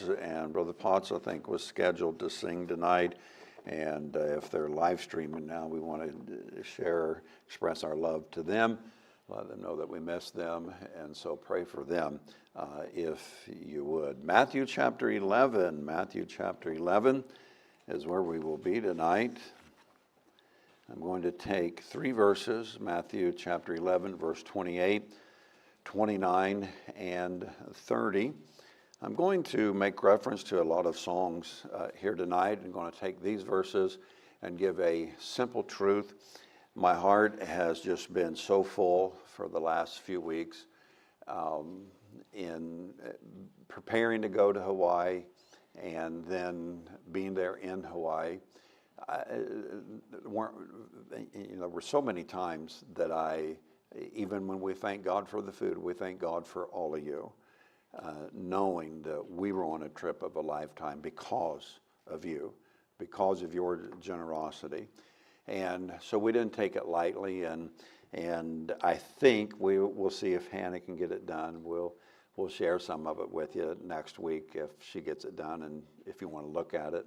And Brother Potts, I think, was scheduled to sing tonight. And if they're live streaming now, we want to express our love to them, let them know that we miss them, and so pray for them if you would. Matthew chapter 11. Matthew chapter 11 is where we will be tonight. I'm going to take three verses, Matthew chapter 11, verse 28, 29, and 30. I'm going to make reference to a lot of songs here tonight. I'm going to take these verses and give a simple truth. My heart has just been so full for the last few weeks in preparing to go to Hawaii and then being there in Hawaii. There were so many times that even when we thank God for the food, we thank God for all of you. Knowing that we were on a trip of a lifetime because of you, because of your generosity. And so we didn't take it lightly, and I think we'll see if Hannah can get it done. We'll share some of it with you next week if she gets it done, and if you want to look at it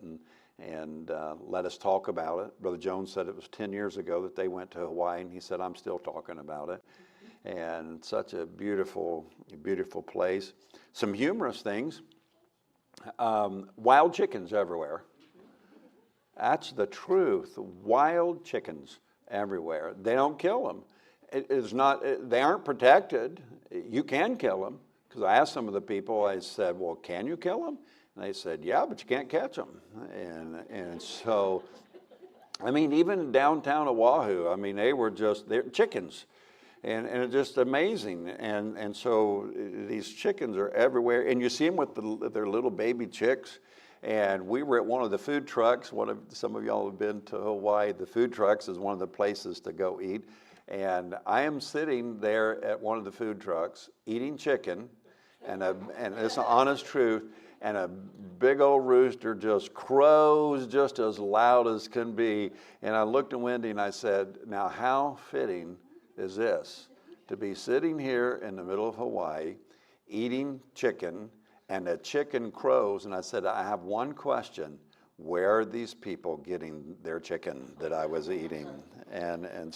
and let us talk about it. Brother Jones said it was 10 years ago that they went to Hawaii, and he said, I'm still talking about it. And such a beautiful, beautiful place. Some humorous things. Wild chickens everywhere. That's the truth. Wild chickens everywhere. They don't kill them. They aren't protected. You can kill them. Because I asked some of the people, I said, well, can you kill them? And they said, yeah, but you can't catch them. And so, I mean, even downtown Oahu, I mean, they're chickens. And it's just amazing. And so these chickens are everywhere. And you see them with their little baby chicks. And we were at one of the food trucks. Some of y'all have been to Hawaii. The food trucks is one of the places to go eat. And I am sitting there at one of the food trucks eating chicken. And it's an honest truth. And a big old rooster just crows just as loud as can be. And I looked at Wendy and I said, now how fitting is this, to be sitting here in the middle of Hawaii, eating chicken, and the chicken crows, and I said, I have one question, where are these people getting their chicken that I was eating? And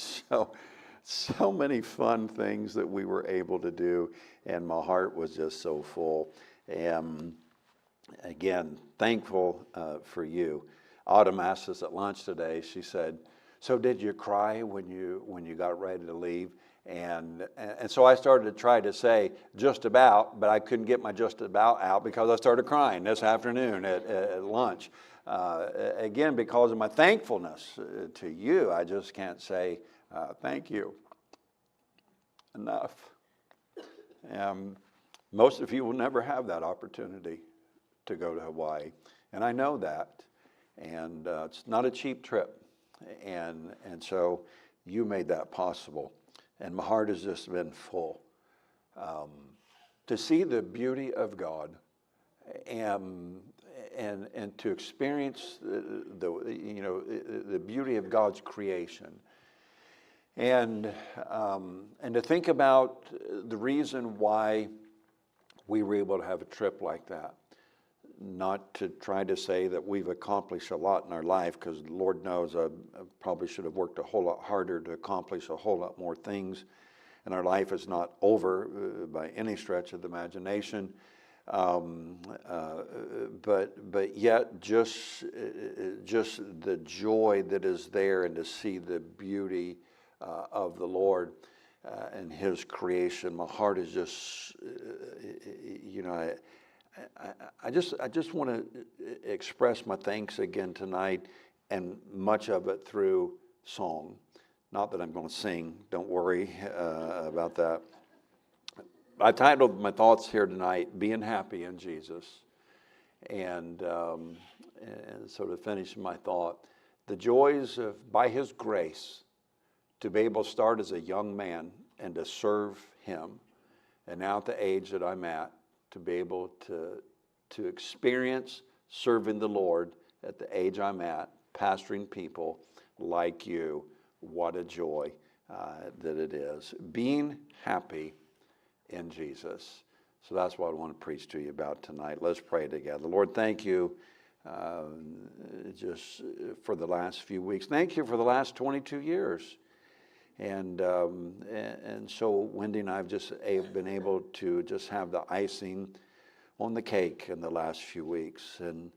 so many fun things that we were able to do, and my heart was just so full. And again, thankful for you. Autumn asked us at lunch today, she said, so did you cry when you got ready to leave? And so I started to try to say just about, but I couldn't get my just about out because I started crying this afternoon at lunch. Again, because of my thankfulness to you, I just can't say thank you enough. Most of you will never have that opportunity to go to Hawaii, and I know that. And it's not a cheap trip. And so you made that possible. And my heart has just been full. To see the beauty of God and to experience the beauty of God's creation. And to think about the reason why we were able to have a trip like that. Not to try to say that we've accomplished a lot in our life, because Lord knows I probably should have worked a whole lot harder to accomplish a whole lot more things. And our life is not over by any stretch of the imagination. But yet just the joy that is there, and to see the beauty of the Lord and His creation. My heart is just, I just want to express my thanks again tonight, and much of it through song. Not that I'm going to sing, don't worry about that. I titled my thoughts here tonight, Being Happy in Jesus. And so to finish my thought, the joys of, by His grace, to be able to start as a young man and to serve Him, and now at the age that I'm at, to be able to experience serving the Lord at the age I'm at, pastoring people like you. What a joy that it is. Being happy in Jesus. So that's what I want to preach to you about tonight. Let's pray together. Lord, thank you just for the last few weeks. Thank you for the last 22 years. And so Wendy and I have just been able to just have the icing on the cake in the last few weeks. And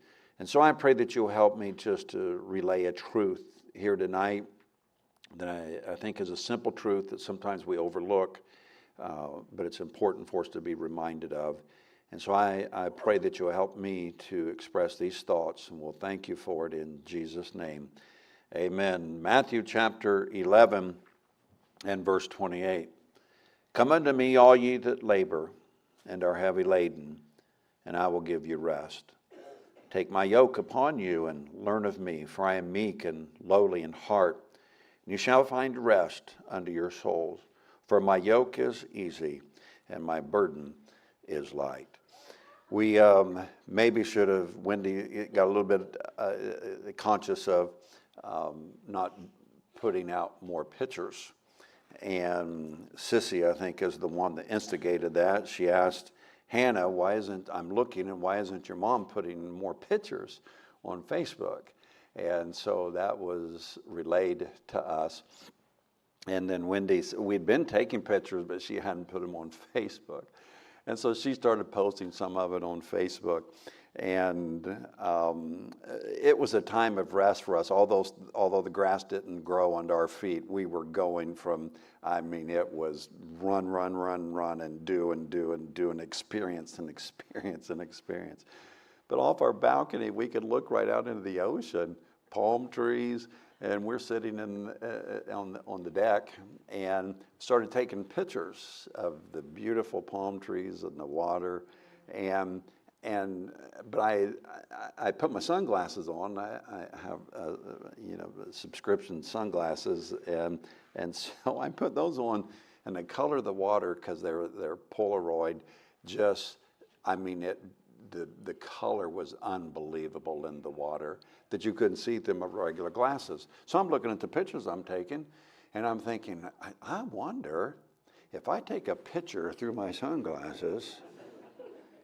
so I pray that you'll help me just to relay a truth here tonight that I think is a simple truth that sometimes we overlook, but it's important for us to be reminded of. And so I pray that you'll help me to express these thoughts, and we'll thank you for it in Jesus' name. Amen. Matthew chapter 11 and verse 28. Come unto me, all ye that labor and are heavy laden, and I will give you rest. Take my yoke upon you and learn of me, for I am meek and lowly in heart, and you shall find rest unto your souls. For my yoke is easy and my burden is light. We maybe should have, Wendy got a little bit conscious of not putting out more pictures. And Sissy, I think, is the one that instigated that. She asked Hannah, why isn't your mom putting more pictures on Facebook? And so that was relayed to us. And then Wendy, we'd been taking pictures, but she hadn't put them on Facebook. And so she started posting some of it on Facebook. And it was a time of rest for us. Although the grass didn't grow under our feet, we were going from, it was run, and do, and experience. But off our balcony, we could look right out into the ocean, palm trees, and we're sitting on the deck and started taking pictures of the beautiful palm trees and the water. But I put my sunglasses on. I have subscription sunglasses, and so I put those on, and the color of the water, because they're Polaroid, the color was unbelievable in the water that you couldn't see through my regular glasses. So I'm looking at the pictures I'm taking, and I'm thinking, I wonder if I take a picture through my sunglasses,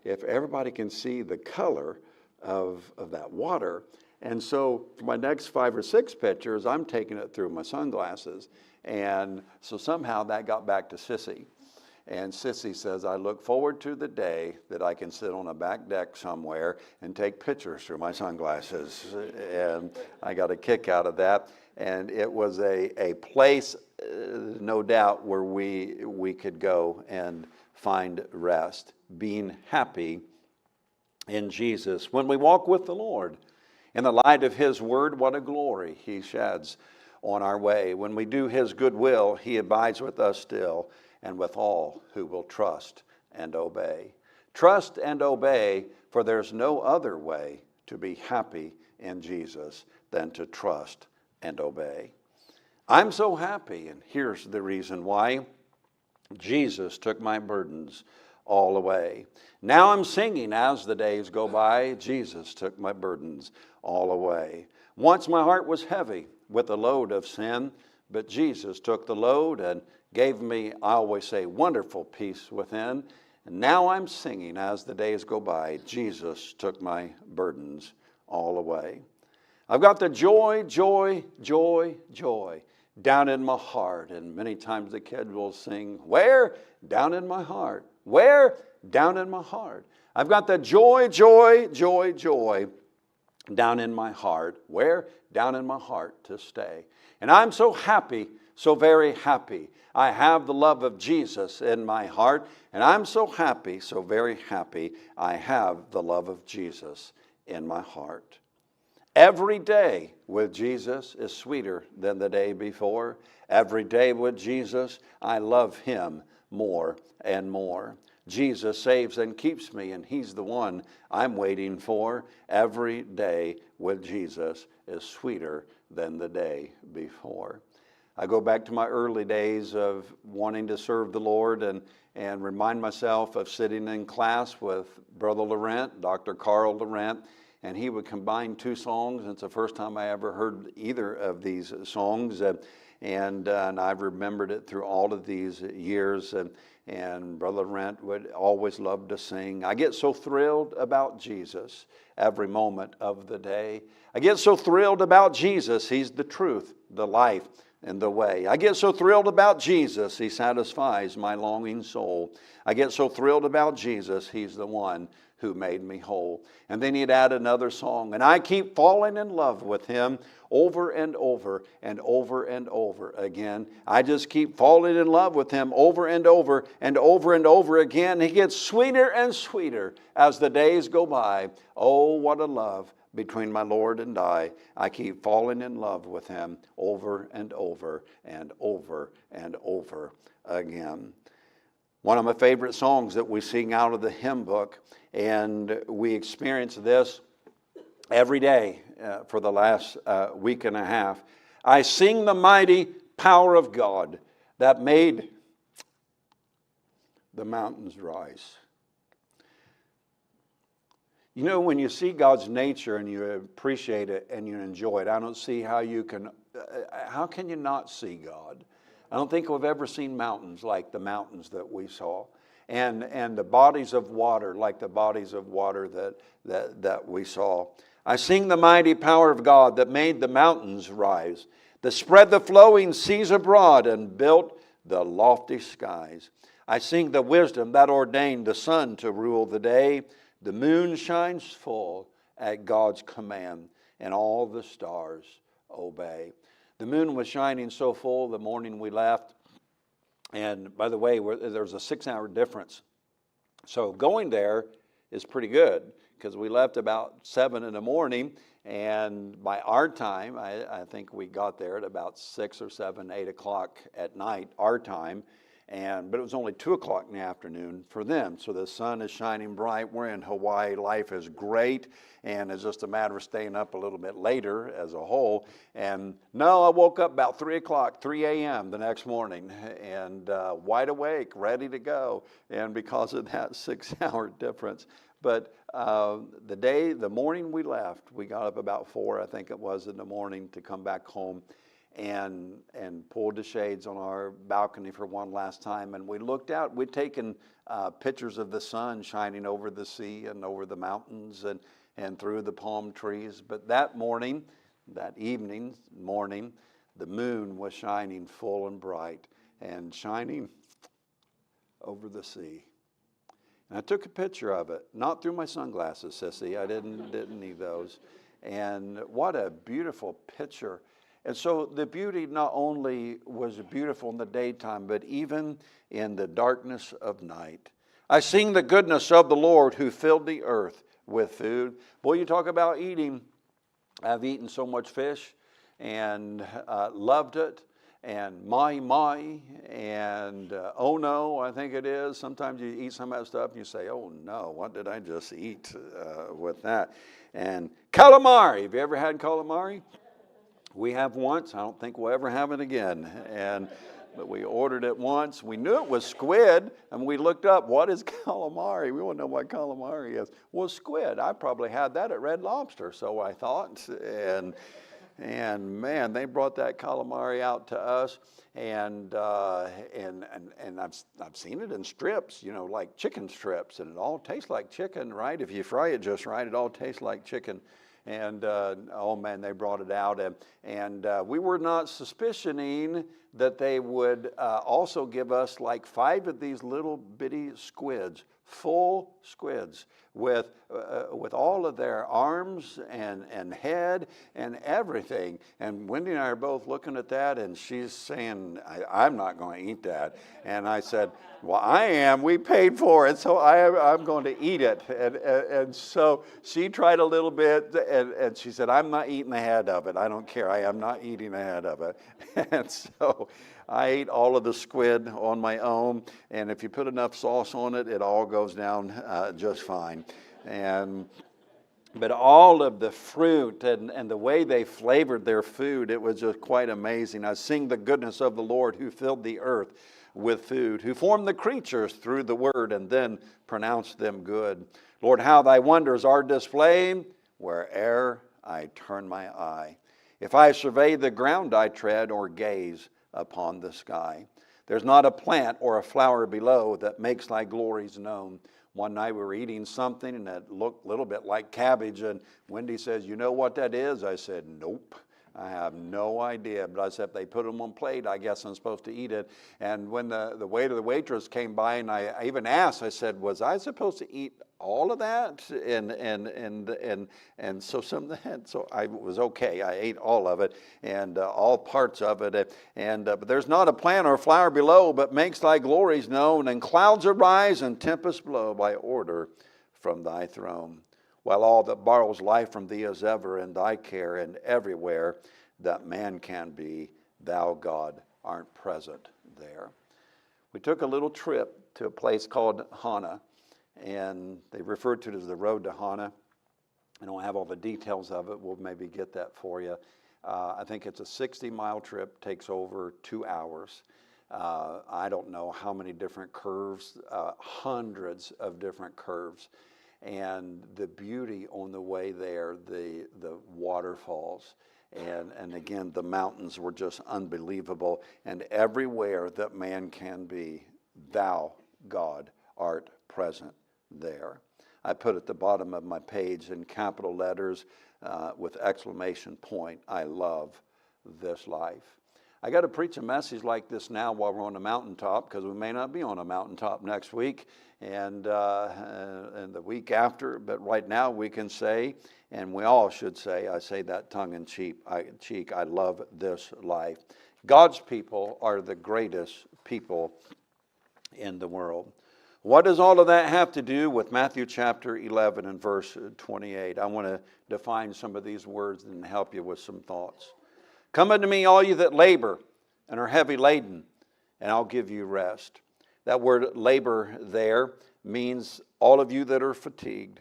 if everybody can see the color of that water. And so for my next 5 or 6 pictures, I'm taking it through my sunglasses. And so somehow that got back to Sissy. And Sissy says, I look forward to the day that I can sit on a back deck somewhere and take pictures through my sunglasses. And I got a kick out of that. And it was a place, no doubt, where we could go and find rest, being happy in Jesus. When we walk with the Lord, in the light of His Word, what a glory He sheds on our way. When we do His good will, He abides with us still, and with all who will trust and obey. Trust and obey, for there's no other way to be happy in Jesus than to trust and obey. I'm so happy, and here's the reason why. Jesus took my burdens all away. Now I'm singing as the days go by. Jesus took my burdens all away. Once my heart was heavy with the load of sin, but Jesus took the load and gave me, I always say, wonderful peace within. And now I'm singing as the days go by. Jesus took my burdens all away. I've got the joy down in my heart. And many times the kids will sing, where? Down in my heart. Where? Down in my heart. I've got the joy down in my heart. Where? Down in my heart to stay. And I'm so happy, so very happy. I have the love of Jesus in my heart, and I'm so happy, so very happy, I have the love of Jesus in my heart. Every day with Jesus is sweeter than the day before. Every day with Jesus, I love Him more and more. Jesus saves and keeps me, and He's the one I'm waiting for. Every day with Jesus is sweeter than the day before. I go back to my early days of wanting to serve the Lord and remind myself of sitting in class with Brother Laurent, Dr. Carl Laurent, and he would combine 2 songs. It's the first time I ever heard either of these songs, and I've remembered it through all of these years. And Brother Rent would always love to sing. I get so thrilled about Jesus every moment of the day. I get so thrilled about Jesus. He's the truth, the life, and the way. I get so thrilled about Jesus. He satisfies my longing soul. I get so thrilled about Jesus. He's the one who made me whole. And then he'd add another song. And I keep falling in love with him over and over and over and over again. I just keep falling in love with him over and over and over and over again. He gets sweeter and sweeter as the days go by. Oh, what a love between my Lord and I. I keep falling in love with him over and over and over and over again. One of my favorite songs that we sing out of the hymn book, and we experience this every day for the last week and a half. I sing the mighty power of God that made the mountains rise. You know, when you see God's nature and you appreciate it and you enjoy it, I don't see how can you not see God? I don't think we've ever seen mountains like the mountains that we saw, and the bodies of water like the bodies of water that we saw. I sing the mighty power of God that made the mountains rise, that spread the flowing seas abroad and built the lofty skies. I sing the wisdom that ordained the sun to rule the day. The moon shines full at God's command, and all the stars obey. The moon was shining so full the morning we left. And by the way, there's a 6-hour difference. So going there is pretty good because we left about 7 in the morning. And by our time, I think we got there at about 6 or 7, 8 o'clock at night, our time. But it was only 2 o'clock in the afternoon for them. So the sun is shining bright. We're in Hawaii. Life is great. And it's just a matter of staying up a little bit later as a whole. And no, I woke up about 3 o'clock, 3 a.m. the next morning, and wide awake, ready to go. And because of that 6-hour difference. But the morning we left, we got up about 4, I think it was, in the morning to come back home. And pulled the shades on our balcony for one last time. And we looked out. We'd taken pictures of the sun shining over the sea and over the mountains and through the palm trees. But that morning, the moon was shining full and bright and shining over the sea. And I took a picture of it, not through my sunglasses, Sissy. I didn't need those. And what a beautiful picture. And so the beauty not only was beautiful in the daytime, but even in the darkness of night. I sing the goodness of the Lord who filled the earth with food. Boy, you talk about eating. I've eaten so much fish and loved it. And mai, and oh no, I think it is. Sometimes you eat some of that stuff and you say, oh no, what did I just eat with that? And calamari, have you ever had calamari? We have once. I don't think we'll ever have it again. But we ordered it once. We knew it was squid, and we looked up, what is calamari? We want to know what calamari is. Well, squid. I probably had that at Red Lobster, so I thought. And man, they brought that calamari out to us, and I've seen it in strips, like chicken strips, and it all tastes like chicken, right? If you fry it just right, it all tastes like chicken. And oh man, they brought it out, and we were not suspicioning that they would also give us like 5 of these little bitty squids, full squids, with all of their arms and head and everything. And Wendy and I are both looking at that, and she's saying, I'm not going to eat that. And I said, well, I am. We paid for it, so I'm going to eat it. And so she tried a little bit, and she said, I'm not eating the head of it. I don't care. I am not eating the head of it. And so I ate all of the squid on my own, and if you put enough sauce on it, it all goes down just fine. But all of the fruit and the way they flavored their food, it was just quite amazing. I sing the goodness of the Lord who filled the earth with food, who formed the creatures through the word and then pronounced them good. Lord, how thy wonders are displayed where'er I turn my eye. If I survey the ground I tread or gaze upon the sky. There's not a plant or a flower below that makes thy glories known. One night we were eating something and it looked a little bit like cabbage, and Wendy says, you know what that is? I said, nope. I have no idea, but I said, if they put them on plate, I guess I'm supposed to eat it. And when the waiter, the waitress came by, and I even asked, I said, was I supposed to eat all of that? And so I was okay. I ate all of it and all parts of it. But there's not a plant or a flower below, but makes thy glories known. And clouds arise and tempests blow by order from thy throne. While all that borrows life from thee is ever in thy care, and everywhere that man can be, thou, God, art present there. We took a little trip to a place called Hana, and they referred to it as the Road to Hana. I don't have all the details of it. We'll maybe get that for you. I think it's a 60-mile trip, takes over 2 hours. I don't know how many different curves, hundreds of different curves. And the beauty on the way there, the waterfalls, and again, the mountains were just unbelievable. And everywhere that man can be, thou, God, art present there. I put at the bottom of my page in capital letters with exclamation point, I love this life. I got to preach a message like this now while we're on a mountaintop, because we may not be on a mountaintop next week and the week after. But right now we can say, and we all should say, I say that tongue in cheek, I love this life. God's people are the greatest people in the world. What does all of that have to do with Matthew chapter 11 and verse 28? I want to define some of these words and help you with some thoughts. Come unto me, all you that labor and are heavy laden, and I'll give you rest. That word labor there means all of you that are fatigued,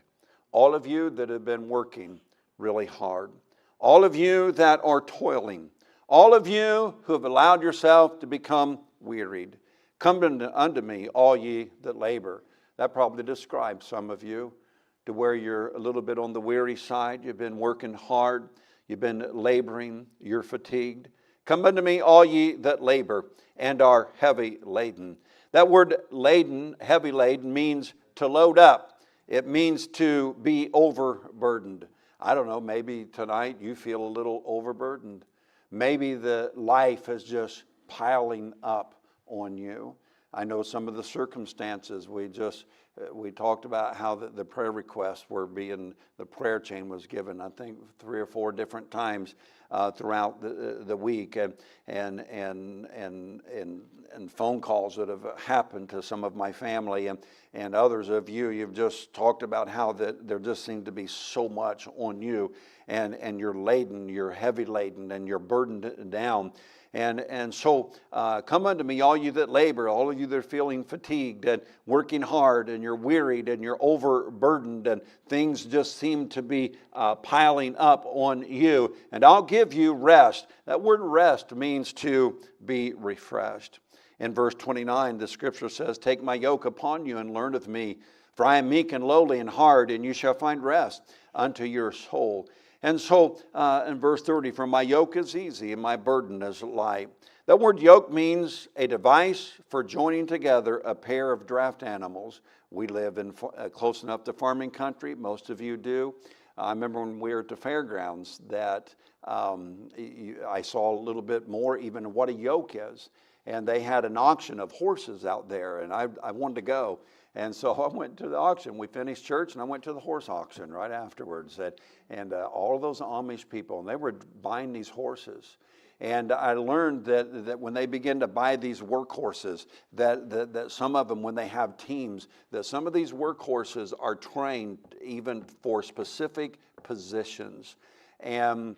all of you that have been working really hard, all of you that are toiling, all of you who have allowed yourself to become wearied. Come unto me, all ye that labor. That probably describes some of you to where you're a little bit on the weary side. You've been working hard. You've been laboring, you're fatigued. Come unto me, all ye that labor and are heavy laden. That word laden, heavy laden, means to load up. It means to be overburdened. I don't know, maybe tonight you feel a little overburdened. Maybe the life is just piling up on you. I know some of the circumstances. We talked about how the prayer requests were being, the prayer chain was given, I think 3 or 4 different times throughout the week, and phone calls that have happened to some of my family and others of you. You've just talked about how that there just seemed to be so much on you, and you're laden, you're heavy laden, and you're burdened down. And so come unto me, all you that labor, all of you that are feeling fatigued and working hard, and you're wearied and you're overburdened, and things just seem to be piling up on you, and I'll give you rest. That word rest means to be refreshed. In verse 29, the scripture says, take my yoke upon you and learn of me, for I am meek and lowly in heart, and you shall find rest unto your soul. And so in verse 30, for my yoke is easy and my burden is light. That word yoke means a device for joining together a pair of draft animals. We live in close enough to farming country. Most of you do. I remember when we were at the fairgrounds that I saw a little bit more even what a yoke is. And they had an auction of horses out there, and I wanted to go. And so I went to the auction. We finished church, and I went to the horse auction right afterwards. And all of those Amish people, and they were buying these horses. And I learned that when they begin to buy these workhorses, that some of them, when they have teams, that some of these workhorses are trained even for specific positions. And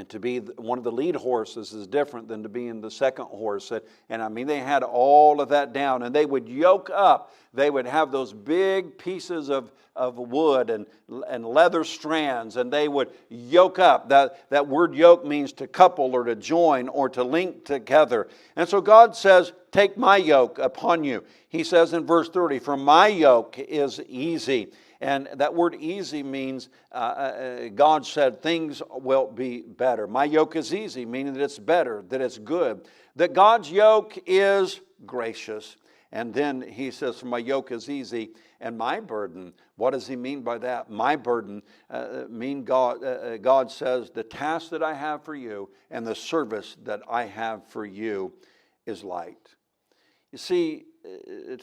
to be one of the lead horses is different than to be in the second horse. And I mean, they had all of that down. And they would yoke up. They would have those big pieces of wood and leather strands. And they would yoke up. That word yoke means to couple or to join or to link together. And so God says, take my yoke upon you. He says in verse 30, for my yoke is easy And that word easy means God said things will be better. My yoke is easy, meaning that it's better, that it's good. That God's yoke is gracious. And then he says, my yoke is easy and my burden. What does he mean by that? My burden God says, the task that I have for you and the service that I have for you is light. You see,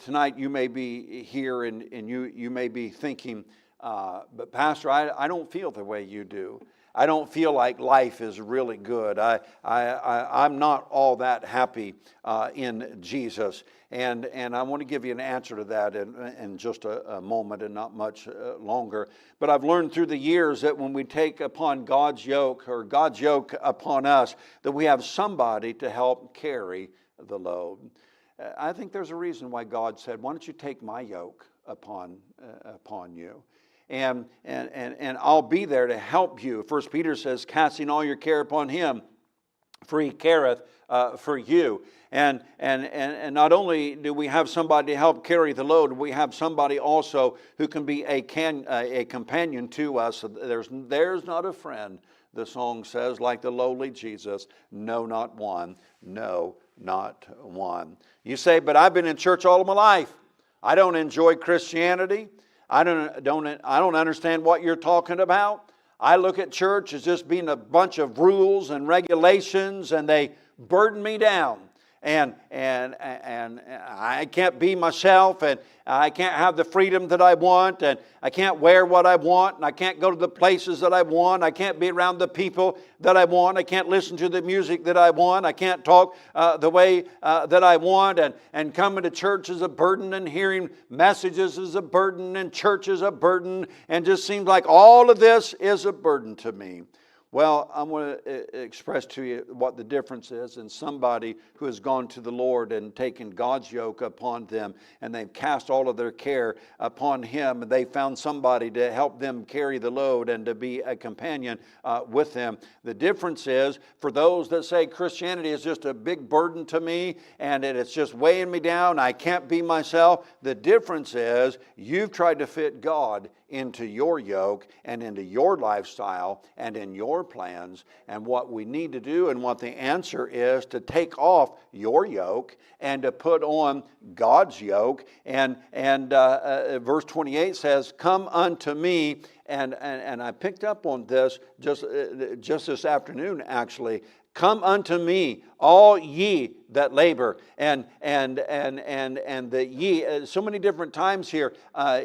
tonight you may be here and you may be thinking, but Pastor, I don't feel the way you do. I don't feel like life is really good. I'm not all that happy in Jesus. And I want to give you an answer to that in just a moment and not much longer. But I've learned through the years that when we take upon God's yoke or God's yoke upon us, that we have somebody to help carry the load. I think there's a reason why God said, why don't you take my yoke upon you? And I'll be there to help you. 1 Peter says, casting all your care upon him, for he careth for you. And not only do we have somebody to help carry the load, we have somebody also who can be a companion to us. There's not a friend, the song says, like the lowly Jesus. No, not one. No, not one. You say, but I've been in church all of my life. I don't enjoy Christianity. I don't understand what you're talking about. I look at church as just being a bunch of rules and regulations, and they burden me down. And I can't be myself, and I can't have the freedom that I want, and I can't wear what I want, and I can't go to the places that I want. I can't be around the people that I want. I can't listen to the music that I want. I can't talk the way that I want. And coming to church is a burden, and hearing messages is a burden, and church is a burden, and just seems like all of this is a burden to me. Well, I'm going to express to you what the difference is in somebody who has gone to the Lord and taken God's yoke upon them, and they've cast all of their care upon Him, and they found somebody to help them carry the load and to be a companion with them. The difference is, for those that say Christianity is just a big burden to me, and it's just weighing me down, I can't be myself, the difference is you've tried to fit God into your yoke and into your lifestyle and in your plans. And what we need to do and what the answer is to take off your yoke and to put on God's yoke. And verse 28 says, come unto me. And I picked up on this just this afternoon, actually. Come unto me, all ye that labor, and the ye, so many different times here,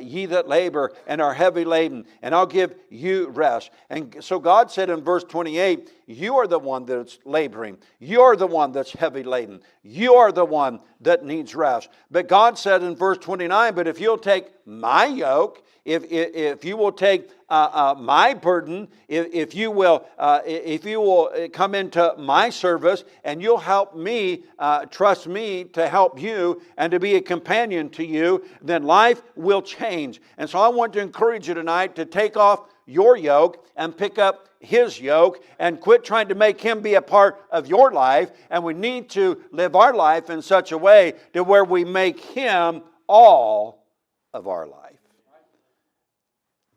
ye that labor and are heavy laden, and I'll give you rest. And so God said in verse 28, you are the one that's laboring. You're the one that's heavy laden. You are the one that needs rest. But God said in verse 29, but if you'll take my yoke, if you will take my burden, if you will come into my service and you'll help me, trust me to help you and to be a companion to you, then life will change. And so I want to encourage you tonight to take off your yoke and pick up His yoke and quit trying to make Him be a part of your life. And we need to live our life in such a way to where we make Him all of our life.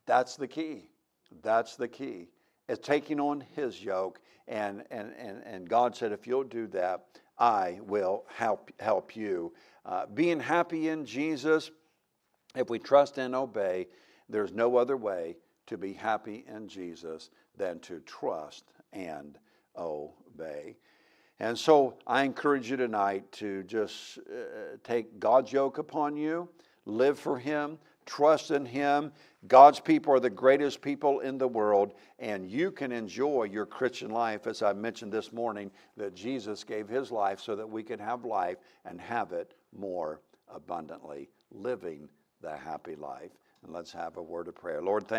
That's the key. That's the key. It's taking on His yoke. And God said, if you'll do that, I will help you. Being happy in Jesus, if we trust and obey, there's no other way to be happy in Jesus than to trust and obey. And so I encourage you tonight to just take God's yoke upon you, live for Him, trust in Him. God's people are the greatest people in the world, and you can enjoy your Christian life, as I mentioned this morning, that Jesus gave His life so that we can have life and have it more abundantly, living the happy life. And let's have a word of prayer. Lord, thank you.